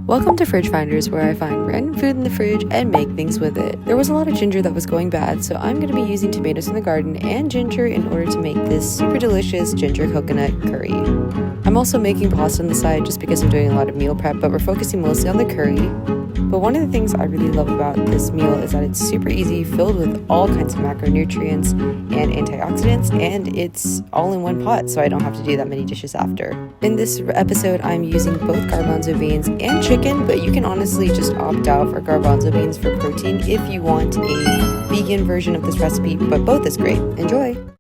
Welcome to Fridge Finders, where I find random food in the fridge and make things with it. There was a lot of ginger that was going bad, so I'm going to be using tomatoes in the garden and ginger in order to make this super delicious ginger coconut curry. I'm also making pasta on the side just because I'm doing a lot of meal prep, but we're focusing mostly on the curry. But one of the things I really love about this meal is that it's super easy, filled with all kinds of macronutrients and antioxidants, and it's all in one pot, so I don't have to do that many dishes after. In this episode, I'm using both garbanzo beans and chicken, but you can honestly just opt out for garbanzo beans for protein if you want a vegan version of this recipe, but both is great. Enjoy!